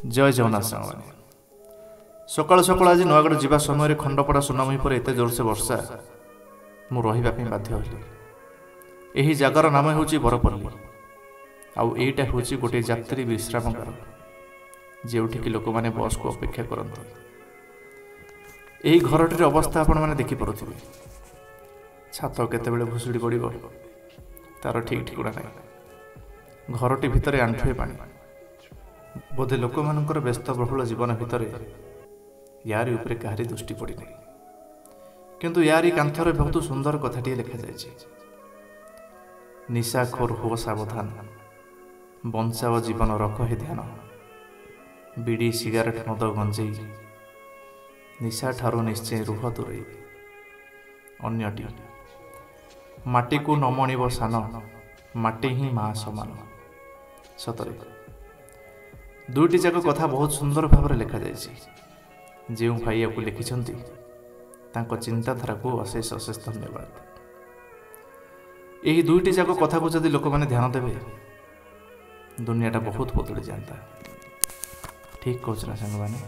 जय जगन्नाथ साଙ୍ଗमाने सकाल सकाल आज नयागढ़ जावा समय खंडपड़ा सुनामी पर एत जोर से वर्षा मु रहिबा पई बाध्य होली। एही जगार नाम होची बरपल्ली आउ एटा होची गोटे यात्री विश्रामगार जेउठी कि लोक माने बस को अपेक्षा करते। एही घरटीर अवस्था आपण माने देखि परुथिबे। छात केतेबेले भुसुड़ी पड़िबो तार ठीक ठिकଣା नाही। घरटी भितरे आंठुए पानी। बोधे लोक मानकर व्यस्त बहुल जीवन भितर यारी उपरे काहारी दृष्टि पड़ी नहीं, किंतु यारी कांथरे बहुत सुंदर कथाटी लिखा जायछि। निशाखोर हो सावधान, बंचाव जीवन रख हे ध्यान। बीड़ी सिगारेट मद गंजेई, निशा ठारू निश्चय रुह दूरे। अन्यटी माटी को नमणिब सान, माटी ही माँ समान। सतरे दुईटी जाक कथा बहुत सुंदर भाव में लिखा जायछि। जो भाई आपको लिखिछंती तांको चिंताधारा को अशेष अशेष धन्यवाद। यही दुईटी जाक कथा को जदि लोक माने ध्यान देवे दुनियाटा बहुत बदली जाता। ठीक कहछ ना संग माने।